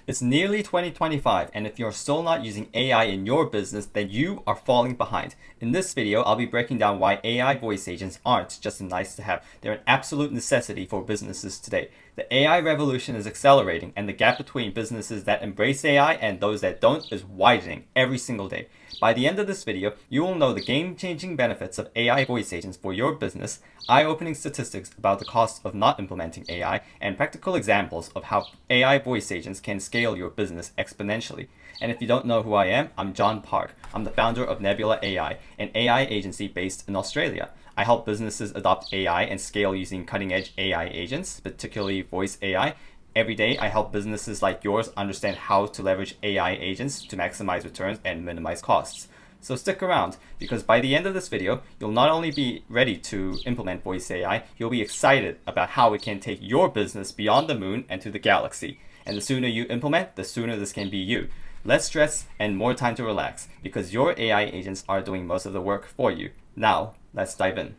It's nearly 2025, and if you're still not using AI in your business, then you are falling behind. In this video, I'll be breaking down why AI voice agents aren't just a nice to have. They're an absolute necessity for businesses today. The AI revolution is accelerating, and the gap between businesses that embrace AI and those that don't is widening every single day. By the end of this video, you will know the game-changing benefits of AI voice agents for your business, eye-opening statistics about the cost of not implementing AI, and practical examples of how AI voice agents can scale your business exponentially. And if you don't know who I am, I'm John Park. I'm the founder of Nebula AI, an AI agency based in Australia. I help businesses adopt AI and scale using cutting-edge AI agents, particularly voice AI. Every day, I help businesses like yours understand how to leverage AI agents to maximize returns and minimize costs. So stick around, because by the end of this video, you'll not only be ready to implement voice AI, you'll be excited about how it can take your business beyond the moon and to the galaxy. And the sooner you implement, the sooner this can be you. Less stress and more time to relax, because your AI agents are doing most of the work for you. Now, let's dive in.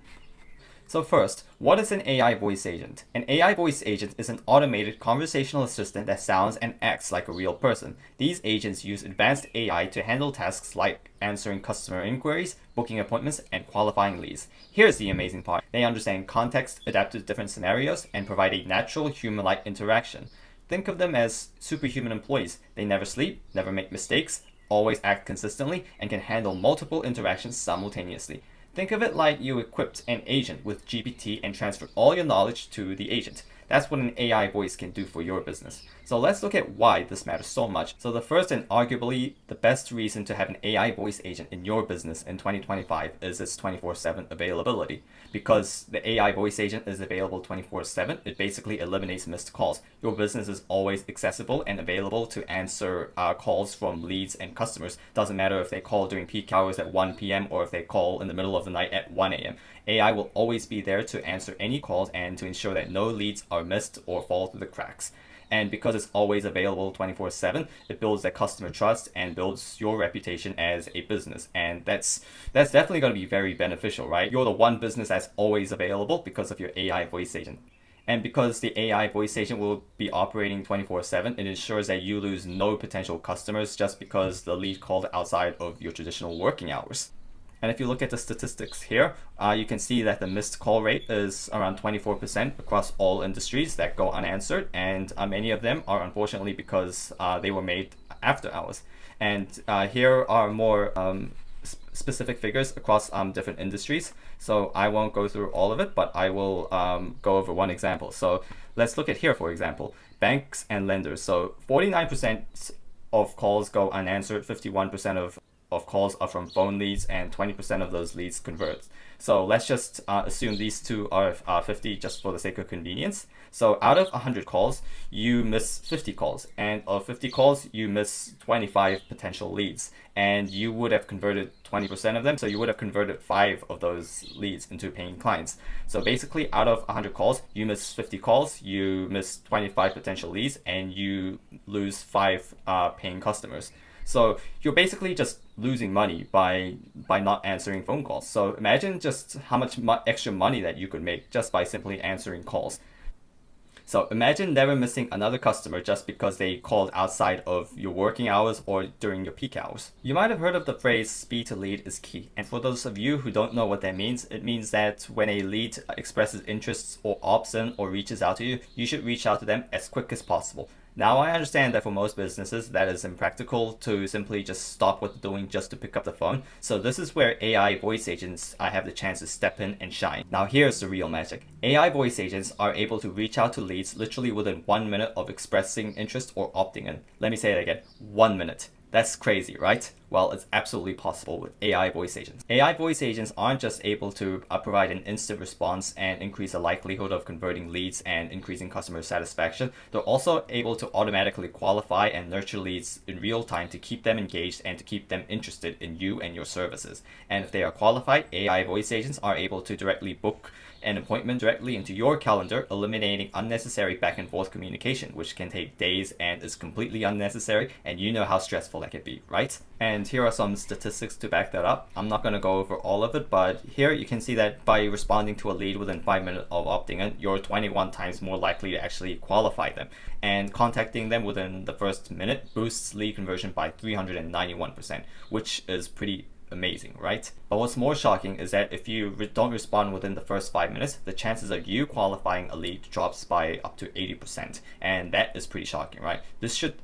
So first, what is an AI voice agent? An AI voice agent is an automated conversational assistant that sounds and acts like a real person. These agents use advanced AI to handle tasks like answering customer inquiries, booking appointments, and qualifying leads. Here's the amazing part. They understand context, adapt to different scenarios, and provide a natural human-like interaction. Think of them as superhuman employees. They never sleep, never make mistakes, always act consistently, and can handle multiple interactions simultaneously. Think of it like you equipped an agent with GPT and transferred all your knowledge to the agent. That's what an AI voice can do for your business. So let's look at why this matters so much. So the first and arguably the best reason to have an AI voice agent in your business in 2025 is its 24/7 availability. Because the AI voice agent is available 24/7, it basically eliminates missed calls. Your business is always accessible and available to answer calls from leads and customers. Doesn't matter if they call during peak hours at 1 p.m. or if they call in the middle of the night at 1 a.m. AI will always be there to answer any calls and to ensure that no leads are missed or fall through the cracks. And because it's always available 24/7, it builds that customer trust and builds your reputation as a business. And that's definitely going to be very beneficial, right? You're the one business that's always available because of your AI voice agent. And because the AI voice agent will be operating 24/7, it ensures that you lose no potential customers just because the lead called outside of your traditional working hours. And if you look at the statistics here, you can see that the missed call rate is around 24% across all industries that go unanswered. And many of them are unfortunately because they were made after hours. And here are more specific figures across different industries. So I won't go through all of it, but I will go over one example. So let's look at here, for example, banks and lenders. So 49% of calls go unanswered, 51% of calls are from phone leads, and 20% of those leads convert. So let's just assume these two are 50 just for the sake of convenience. So out of 100 calls, you miss 50 calls, and of 50 calls, you miss 25 potential leads, and you would have converted 20% of them, so you would have converted 5 of those leads into paying clients. So basically, out of 100 calls, you miss 50 calls, you miss 25 potential leads, and you lose 5 paying customers. So you're basically just losing money by not answering phone calls. So imagine just how much extra money that you could make just by simply answering calls. So imagine never missing another customer just because they called outside of your working hours or during your peak hours. You might have heard of the phrase speed to lead is key. And for those of you who don't know what that means, it means that when a lead expresses interests or opts in or reaches out to you, you should reach out to them as quick as possible. Now, I understand that for most businesses, that is impractical to simply just stop what they're doing just to pick up the phone. So this is where AI voice agents have the chance to step in and shine. Now, here's the real magic. AI voice agents are able to reach out to leads literally within 1 minute of expressing interest or opting in. Let me say it again, 1 minute. That's crazy, right? Well, it's absolutely possible with AI voice agents. AI voice agents aren't just able to provide an instant response and increase the likelihood of converting leads and increasing customer satisfaction. They're also able to automatically qualify and nurture leads in real time to keep them engaged and to keep them interested in you and your services. And if they are qualified, AI voice agents are able to directly book an appointment directly into your calendar, eliminating unnecessary back and forth communication, which can take days and is completely unnecessary, and you know how stressful that can be, right? And here are some statistics to back that up. I'm not going to go over all of it, but here you can see that by responding to a lead within 5 minutes of opting in, you're 21 times more likely to actually qualify them. And contacting them within the first minute boosts lead conversion by 391%, which is pretty amazing, right? But what's more shocking is that if you don't respond within the first 5 minutes, the chances of you qualifying a lead drops by up to 80%, and that is pretty shocking, right? This should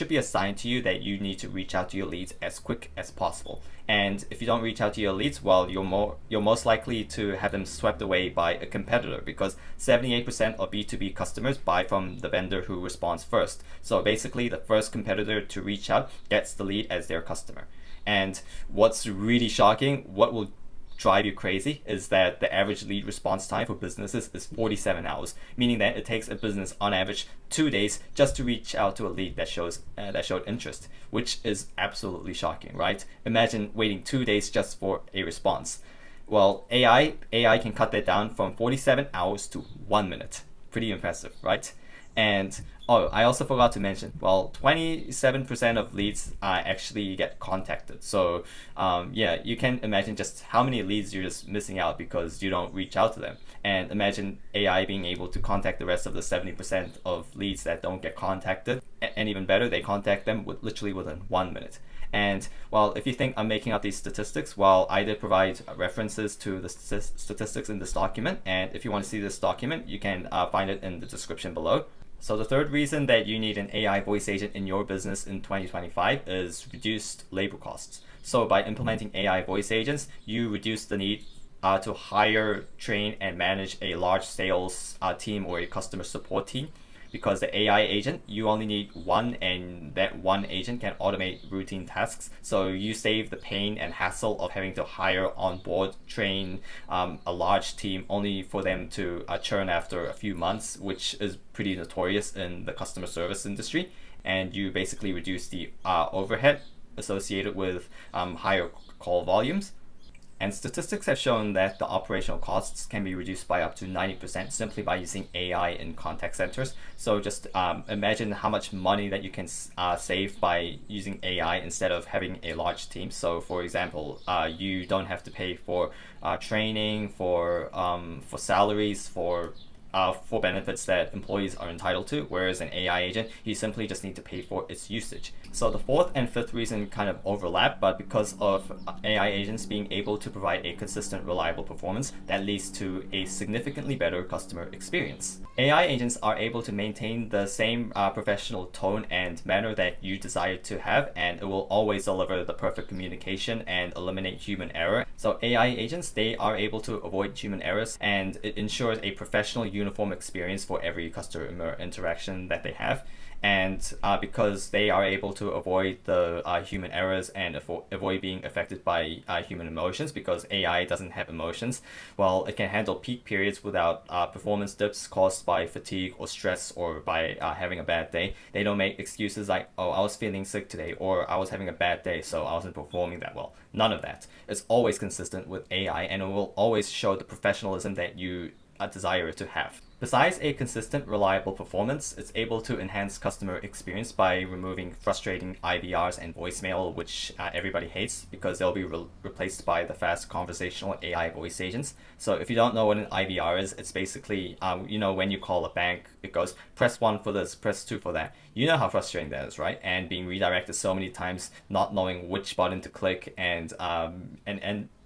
be a sign to you that you need to reach out to your leads as quick as possible. And if you don't reach out to your leads, well, you're most likely to have them swept away by a competitor, because 78% of B2B customers buy from the vendor who responds first. So basically, the first competitor to reach out gets the lead as their customer. And what's really shocking, what will drive you crazy, is that the average lead response time for businesses is 47 hours, meaning that it takes a business on average 2 days just to reach out to a lead that showed interest, which is absolutely shocking, right? Imagine waiting 2 days just for a response. Well, AI can cut that down from 47 hours to 1 minute. Pretty impressive, right? And oh, I also forgot to mention, well, 27% of leads actually get contacted. So yeah, you can imagine just how many leads you're just missing out because you don't reach out to them. And imagine AI being able to contact the rest of the 70% of leads that don't get contacted. And even better, they contact them literally within 1 minute. And well, if you think I'm making up these statistics, well, I did provide references to the statistics in this document. And if you want to see this document, you can find it in the description below. So the third reason that you need an AI voice agent in your business in 2025 is reduced labor costs. So by implementing AI voice agents, you reduce the need to hire, train, and manage a large sales team or a customer support team. Because the AI agent, you only need one, and that one agent can automate routine tasks. So you save the pain and hassle of having to hire, onboard, train a large team only for them to churn after a few months, which is pretty notorious in the customer service industry. And you basically reduce the overhead associated with higher call volumes. And statistics have shown that the operational costs can be reduced by up to 90% simply by using AI in contact centers. So just imagine how much money that you can save by using AI instead of having a large team. So for example, you don't have to pay for training, for salaries, for benefits that employees are entitled to, whereas an AI agent, you simply just need to pay for its usage. So the fourth and fifth reason kind of overlap, but because of AI agents being able to provide a consistent, reliable performance, that leads to a significantly better customer experience. AI agents are able to maintain the same professional tone and manner that you desire to have, and it will always deliver the perfect communication and eliminate human error. So AI agents, they are able to avoid human errors, and it ensures a professional, uniform experience for every customer interaction that they have. And because they are able to avoid the human errors and avoid being affected by human emotions, because AI doesn't have emotions, well, it can handle peak periods without performance dips caused by fatigue or stress or by having a bad day. They don't make excuses like, oh, I was feeling sick today, or I was having a bad day, so I wasn't performing that well. None of that. It's always consistent with AI, and it will always show the professionalism that you desire to have. Besides a consistent, reliable performance, it's able to enhance customer experience by removing frustrating IVRs and voicemail, which everybody hates because they'll be replaced by the fast conversational AI voice agents. So if you don't know what an IVR is, it's basically, when you call a bank, it goes, press 1 for this, press 2 for that. You know how frustrating that is, right? And being redirected so many times, not knowing which button to click, and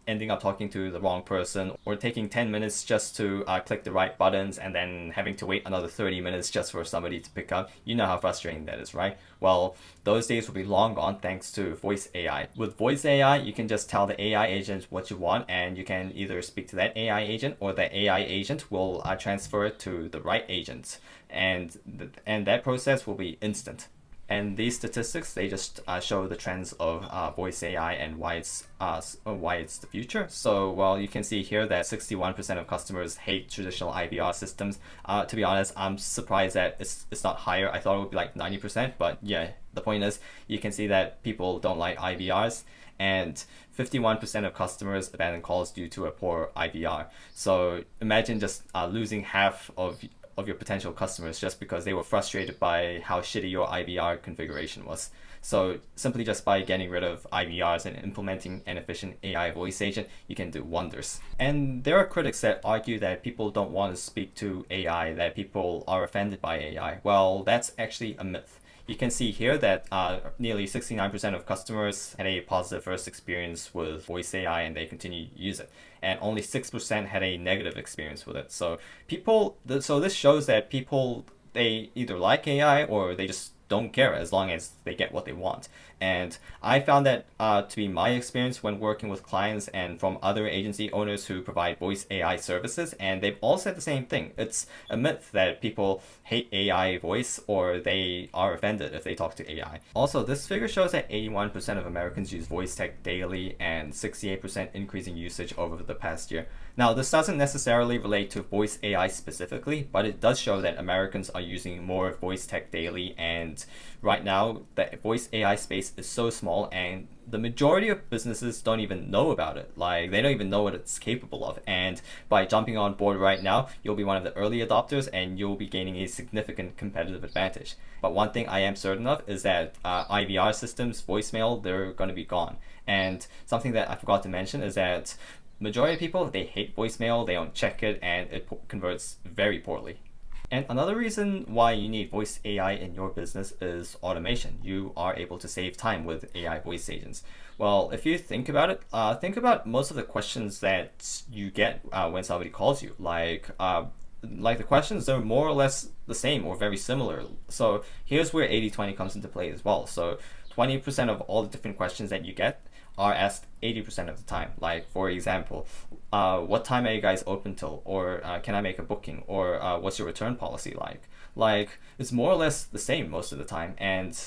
ending up talking to the wrong person, or taking 10 minutes just to click the right buttons and then having to wait another 30 minutes just for somebody to pick up. You know how frustrating that is, right? Well, those days will be long gone thanks to voice AI. With voice AI, you can just tell the AI agent what you want, and you can either speak to that AI agent, or the AI agent will transfer it to the right agent. And that process will be instant. And these statistics, they just show the trends of voice AI and why it's the future. So, well, you can see here that 61% of customers hate traditional IVR systems. To be honest, I'm surprised that it's not higher. I thought it would be like 90%, but yeah, the point is you can see that people don't like IVRs. And 51% of customers abandon calls due to a poor IVR. So imagine just losing half of your potential customers just because they were frustrated by how shitty your IVR configuration was. So simply just by getting rid of IVRs and implementing an efficient AI voice agent, you can do wonders. And there are critics that argue that people don't want to speak to AI, that people are offended by AI. Well, that's actually a myth. You can see here that nearly 69% of customers had a positive first experience with voice AI and they continue to use it. And only 6% had a negative experience with it. So so this shows that people, they either like AI or they just don't care as long as they get what they want. And I found that to be my experience when working with clients and from other agency owners who provide voice AI services, and they've all said the same thing. It's a myth that people hate AI voice or they are offended if they talk to AI. Also, this figure shows that 81% of Americans use voice tech daily and 68% increasing usage over the past year. Now, this doesn't necessarily relate to voice AI specifically, but it does show that Americans are using more voice tech daily, and right now the voice AI space is so small and the majority of businesses don't even know about it. Like, they don't even know what it's capable of. And by jumping on board right now, you'll be one of the early adopters and you'll be gaining a significant competitive advantage. But one thing I am certain of is that IVR systems, voicemail, they're going to be gone. And something that I forgot to mention is that majority of people, they hate voicemail, they don't check it, and it converts very poorly. And another reason why you need voice AI in your business is automation. You are able to save time with AI voice agents. Well, if you think about it, think about most of the questions that you get when somebody calls you. Like the questions, they're more or less the same or very similar. So here's where 80-20 comes into play as well. So 20% of all the different questions that you get are asked 80% of the time. Like, for example, what time are you guys open till? Or can I make a booking? Or what's your return policy like? Like, it's more or less the same most of the time. And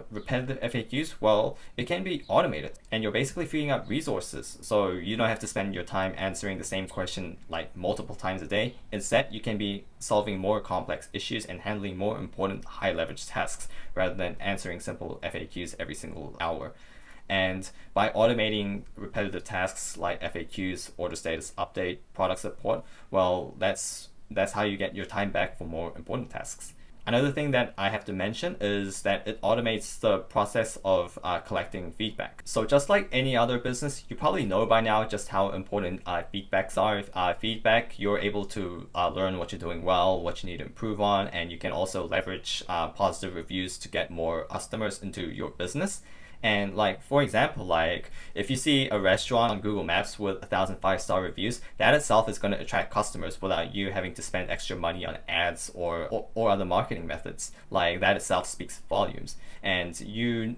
repetitive FAQs, well, it can be automated. And you're basically freeing up resources. So you don't have to spend your time answering the same question like multiple times a day. Instead, you can be solving more complex issues and handling more important high leverage tasks rather than answering simple FAQs every single hour. And by automating repetitive tasks like FAQs, order status update, product support, well, that's how you get your time back for more important tasks. Another thing that I have to mention is that it automates the process of collecting feedback. So just like any other business, you probably know by now just how important feedbacks are. Feedback, you're able to learn what you're doing well, what you need to improve on, and you can also leverage positive reviews to get more customers into your business. And like, for example, like if you see a restaurant on Google Maps with 1,000 5-star reviews, that itself is going to attract customers without you having to spend extra money on ads or other marketing methods. Like, that itself speaks volumes. And you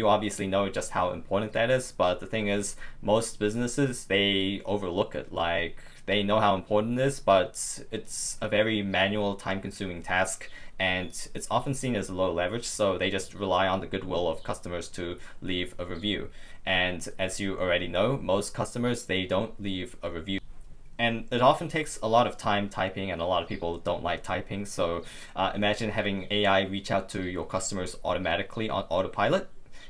obviously know just how important that is. But the thing is, most businesses, they overlook it. Like, they know how important it is, but it's a very manual, time-consuming task. And it's often seen as low leverage, so they just rely on the goodwill of customers to leave a review. And as you already know, most customers, they don't leave a review. And it often takes a lot of time typing, and a lot of people don't like typing. So imagine having AI reach out to your customers automatically on autopilot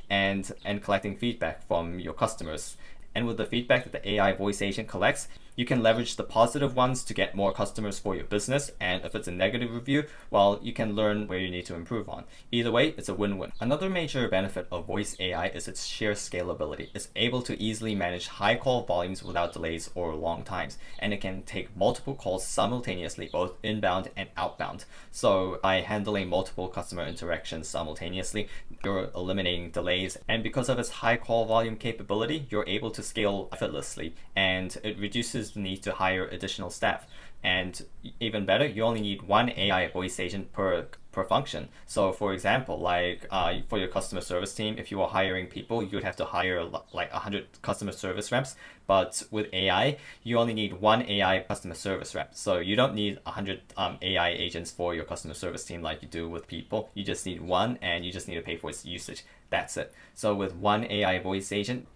and collecting feedback from your customers. And with the feedback that the AI voice agent collects, you can leverage the positive ones to get more customers for your business. And if it's a negative review, well, you can learn where you need to improve on. Either way, it's a win-win. Another major benefit of voice AI is its sheer scalability. It's able to easily manage high call volumes without delays or long times. And it can take multiple calls simultaneously, both inbound and outbound. So by handling multiple customer interactions simultaneously, you're eliminating delays. And because of its high call volume capability, you're able to scale effortlessly, and it reduces the need to hire additional staff. And even better, you only need one AI voice agent per function. So for example, like for your customer service team, if you were hiring people, you would have to hire like 100 customer service reps. But with AI, you only need one AI customer service rep. So you don't need 100 AI agents for your customer service team like you do with people. You just need one, and you just need to pay for its usage. That's it. So with one AI voice agent,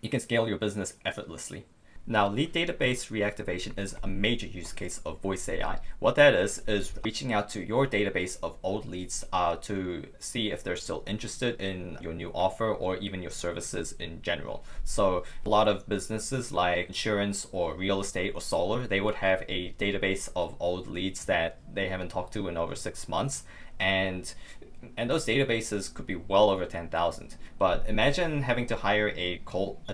you can scale your business effortlessly. Now, lead database reactivation is a major use case of voice AI. What that is reaching out to your database of old leads to see if they're still interested in your new offer or even your services in general. So a lot of businesses like insurance or real estate or solar, they would have a database of old leads that they haven't talked to in over 6 months. And those databases could be well over 10,000. But imagine having to hire a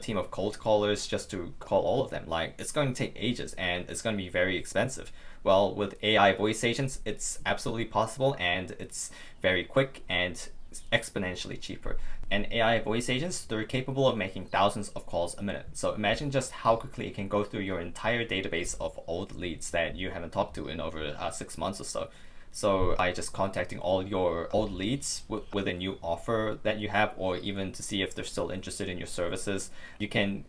team of cold callers just to call all of them. Like, it's going to take ages and it's going to be very expensive. Well, with AI voice agents, it's absolutely possible, and it's very quick and exponentially cheaper. And AI voice agents, they're capable of making thousands of calls a minute. So imagine just how quickly it can go through your entire database of old leads that you haven't talked to in over 6 months or so. So by just contacting all your old leads with a new offer that you have, or even to see if they're still interested in your services, you can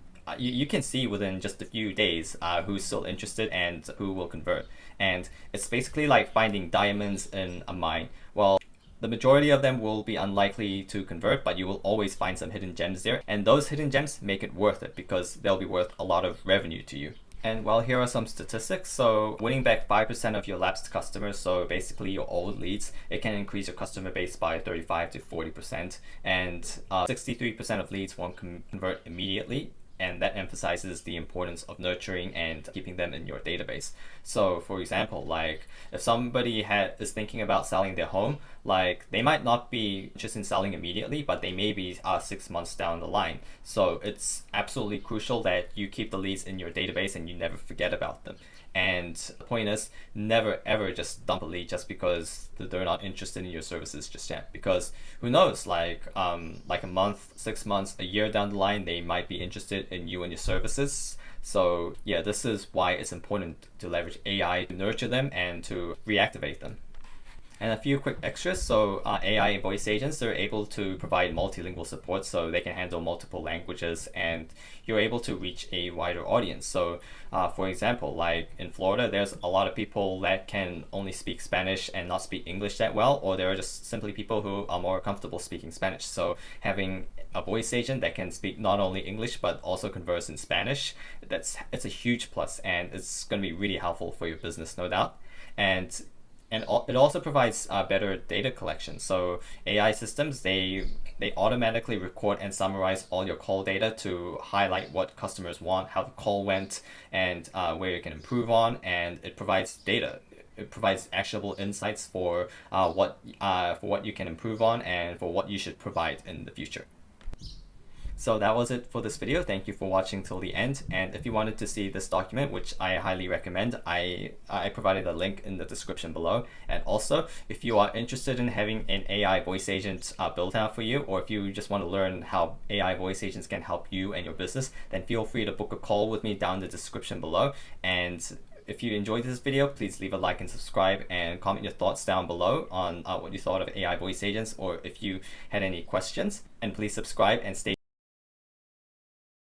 see within just a few days who's still interested and who will convert. And it's basically like finding diamonds in a mine. Well, the majority of them will be unlikely to convert, but you will always find some hidden gems there. And those hidden gems make it worth it because they'll be worth a lot of revenue to you. And well, here are some statistics. So winning back 5% of your lapsed customers, so basically your old leads, it can increase your customer base by 35 to 40%. And 63% of leads won't convert immediately. And that emphasizes the importance of nurturing and keeping them in your database. So for example, like if somebody is thinking about selling their home, like they might not be just in selling immediately, but they may be 6 months down the line. So it's absolutely crucial that you keep the leads in your database and you never forget about them. And the point is, never ever just dump a lead just because they're not interested in your services just yet. Because who knows, like a month, 6 months, a year down the line, they might be interested in you and your services. So yeah, this is why it's important to leverage AI to nurture them and to reactivate them. And a few quick extras. So AI voice agents, they're able to provide multilingual support, so they can handle multiple languages, and you're able to reach a wider audience. So for example, like in Florida, there's a lot of people that can only speak Spanish and not speak English that well, or there are just simply people who are more comfortable speaking Spanish. So having a voice agent that can speak not only English but also converse in Spanish, it's a huge plus, and it's going to be really helpful for your business, no doubt. And it also provides better data collection. So AI systems, they automatically record and summarize all your call data to highlight what customers want, how the call went, and where you can improve on. And it provides data. It provides actionable insights for what you can improve on and for what you should provide in the future. So that was it for this video. Thank you for watching till the end. And if you wanted to see this document, which I highly recommend, I provided a link in the description below. And also, if you are interested in having an AI voice agent built out for you, or if you just want to learn how AI voice agents can help you and your business, then feel free to book a call with me down in the description below. And if you enjoyed this video, please leave a like and subscribe, and comment your thoughts down below on what you thought of AI voice agents, or if you had any questions. And please subscribe and stay